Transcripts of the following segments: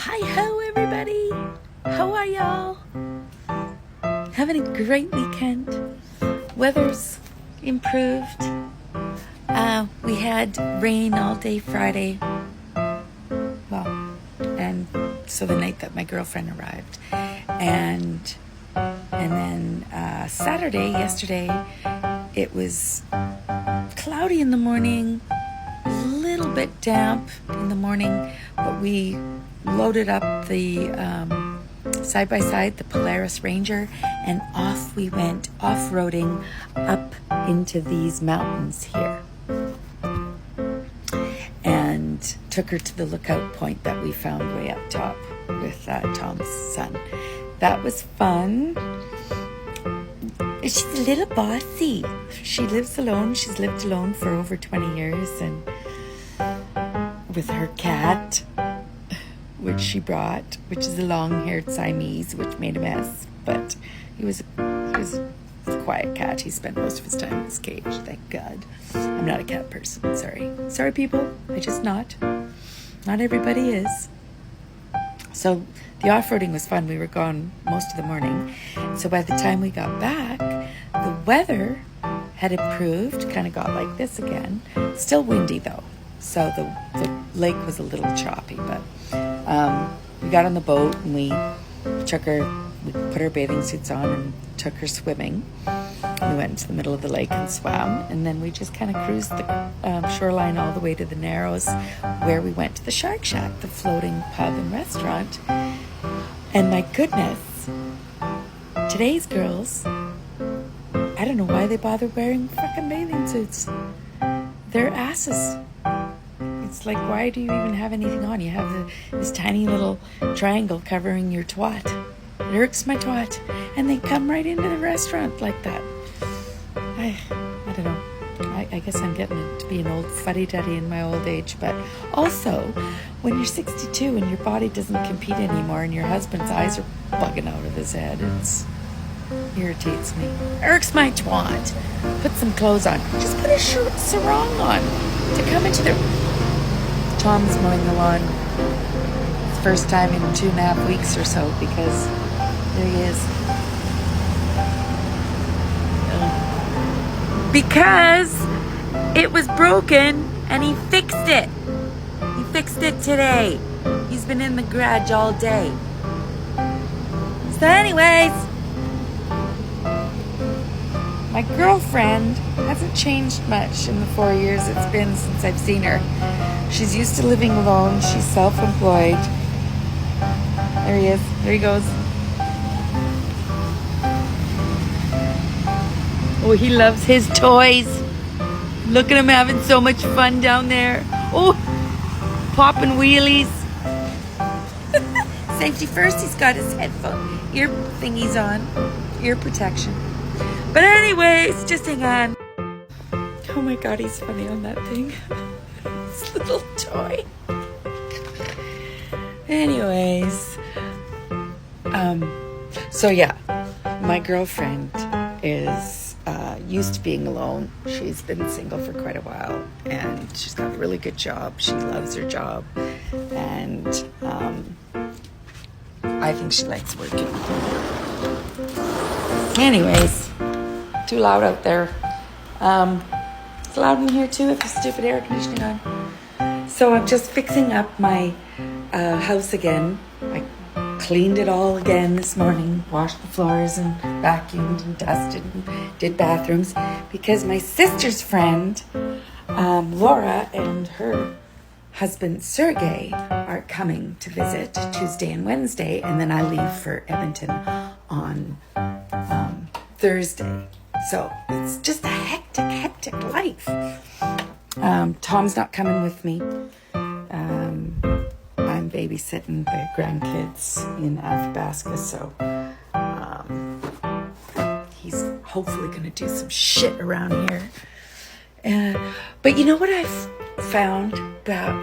Hi-ho, everybody. How are y'all? Having a great weekend. Weather's improved. We had rain all day Friday. Well, and so the night that my girlfriend arrived. And then Saturday, yesterday, it was cloudy in the morning, a little bit damp in the morning, but we loaded up the side-by-side, the Polaris Ranger, and off we went off-roading up into these mountains here. And took her to the lookout point that we found way up top with Tom's son. That was fun. She's a little bossy. She lives alone. She's lived alone for over 20 years, and with her cat, which she brought, which is a long-haired Siamese, which made a mess, but he was a quiet cat. He spent most of his time in his cage, thank God. I'm not a cat person, sorry people, I just not everybody is. So the off-roading was fun. We were gone most of the morning, so by the time we got back, the weather had improved, kind of got like this again, still windy though, so the lake was a little choppy, but we got on the boat and we put our bathing suits on and took her swimming. We went into the middle of the lake and swam, and then we just kind of cruised the shoreline all the way to the Narrows, where we went to the Shark Shack, the floating pub and restaurant. And my goodness, today's girls, I don't know why they bother wearing fucking bathing suits. Their asses. It's like, why do you even have anything on? You have this tiny little triangle covering your twat. It irks my twat. And they come right into the restaurant like that. I don't know. I guess I'm getting to be an old fuddy-duddy in my old age. But also, when you're 62 and your body doesn't compete anymore and your husband's eyes are bugging out of his head, it irritates me. Irks my twat. Put some clothes on. Just put a sarong on to come into the... Tom's mowing the lawn. It's first time in 2.5 weeks or so, because there he is. Because it was broken and he fixed it. He fixed it today. He's been in the garage all day. So anyways, my girlfriend hasn't changed much in the 4 years it's been since I've seen her. She's used to living alone. She's self-employed. There he is. There he goes. Oh, he loves his toys. Look at him having so much fun down there. Oh, popping wheelies. Safety first. He's got his ear thingies on. Ear protection. But anyways, just hang on. Oh my God, he's funny on that thing. This little toy. Anyways, so yeah, my girlfriend is used to being alone. She's been single for quite a while, and she's got a really good job. She loves her job, and I think she likes working. Anyways, too loud out there. It's loud in here too if the stupid air conditioning on. So I'm just fixing up my house again. I cleaned it all again this morning, washed the floors and vacuumed and dusted and did bathrooms, because my sister's friend, Laura, and her husband, Sergey, are coming to visit Tuesday and Wednesday, and then I leave for Edmonton on Thursday. So it's just a hectic life. Tom's not coming with me. I'm babysitting the grandkids in Athabasca, so he's hopefully going to do some shit around here. But you know what I've found about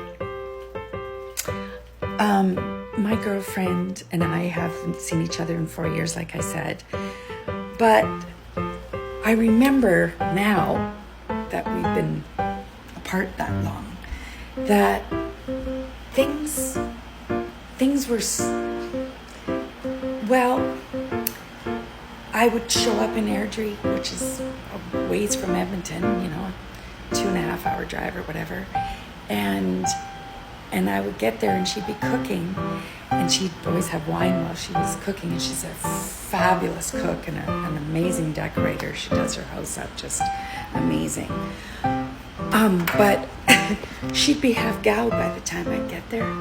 my girlfriend and I haven't seen each other in 4 years, like I said, but I remember now that we've been apart that long, that things things were, well, I would show up in Airdrie, which is a ways from Edmonton, 2.5 hour drive or whatever. And I would get there and she'd be cooking, and she'd always have wine while she was cooking. And she's a fabulous cook and an amazing decorator. She does her house up just amazing. But she'd be half gowed by the time I'd get there.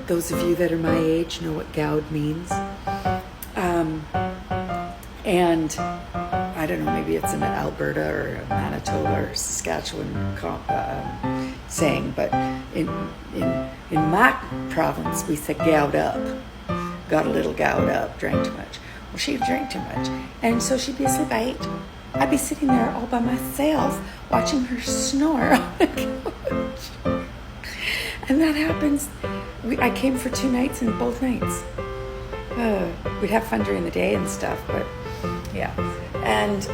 Those of you that are my age know what gowed means. And I don't know, maybe it's an Alberta or a Manitoba or Saskatchewan saying, but in my province we said gowed up, got a little gowed up, drank too much. Well, she'd drink too much, and so she'd be asleep by 8. I'd be sitting there all by myself watching her snore on the couch. And that happens. I came for 2 nights, and both nights we'd have fun during the day and stuff, but yeah. And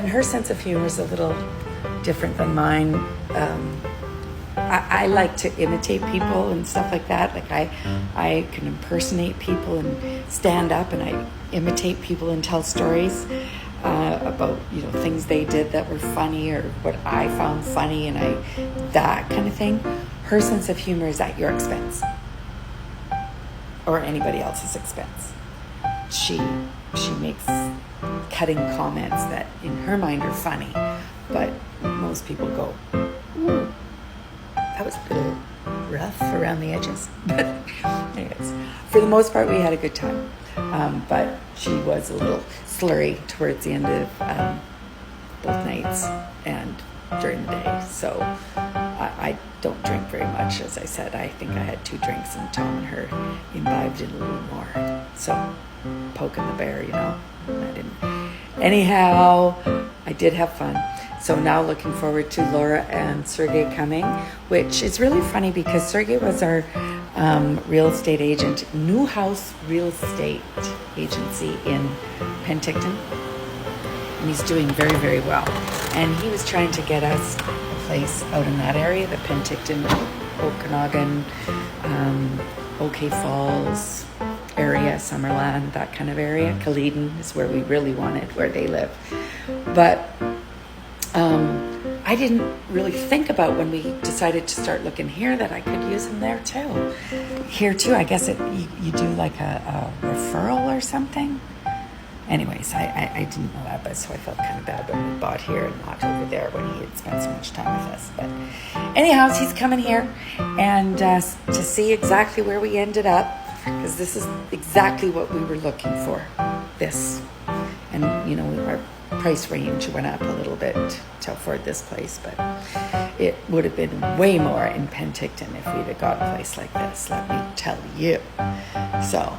her sense of humor is a little different than mine. I like to imitate people and stuff like that. Like I can impersonate people and stand up, and I imitate people and tell stories about things they did that were funny or what I found funny, and that kind of thing. Her sense of humor is at your expense or anybody else's expense. She makes cutting comments that in her mind are funny, but most people go, ooh, that was a little rough around the edges. But anyways, for the most part, we had a good time. But she was a little slurry towards the end of both nights and during the day. So I don't drink very much, as I said. I think I had 2 drinks, and Tom and her imbibed it a little more. So poking the bear, I didn't. Anyhow, I did have fun. So now looking forward to Laura and Sergey coming, which is really funny because Sergey was our real estate agent, New House Real Estate Agency in Penticton. And he's doing very, very well. And he was trying to get us a place out in that area, the Penticton, Okanagan, OK Falls area, Summerland, that kind of area. Kaleden is where we really wanted, where they live. But I didn't really think about when we decided to start looking here that I could use him there too. Here too, I guess you do like a referral or something. Anyways, I didn't know that, but so I felt kind of bad when we bought here and not over there when he had spent so much time with us. But anyhow, he's coming here and to see exactly where we ended up, because this is exactly what we were looking for. This, and our price range went up a little bit to afford this place, but it would have been way more in Penticton if we'd have got a place like this, let me tell you. So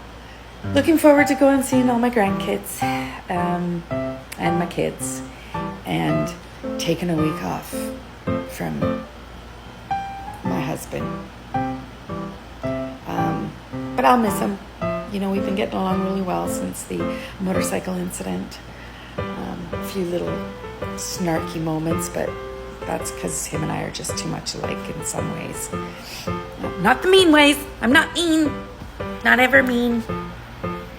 looking forward to going and seeing all my grandkids and my kids, and taking a week off from my husband. But I'll miss him. We've been getting along really well since the motorcycle incident. A few little snarky moments, but that's because him and I are just too much alike in some ways. Not the mean ways. I'm not mean. Not ever mean.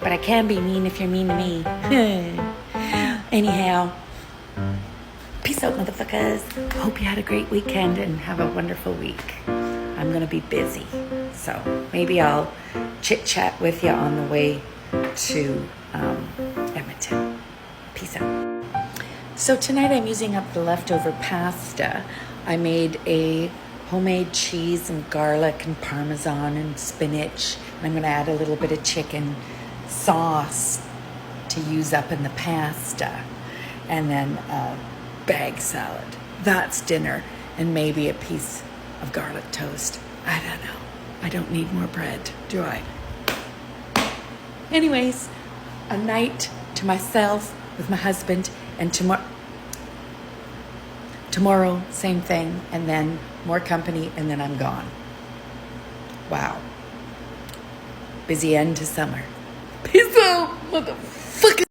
But I can be mean if you're mean to me. Anyhow, peace out, motherfuckers. Hope you had a great weekend and have a wonderful week. I'm going to be busy, so maybe I'll chit-chat with you on the way to Edmonton. Peace out. So tonight I'm using up the leftover pasta. I made a homemade cheese and garlic and parmesan and spinach. And I'm going to add a little bit of chicken sauce to use up in the pasta. And then a bag salad. That's dinner. And maybe a piece of garlic toast. I don't know. I don't need more bread, do I? Anyways, a night to myself with my husband, and tomorrow, same thing, and then more company, and then I'm gone. Wow. Busy end to summer. Peace out, motherfucker.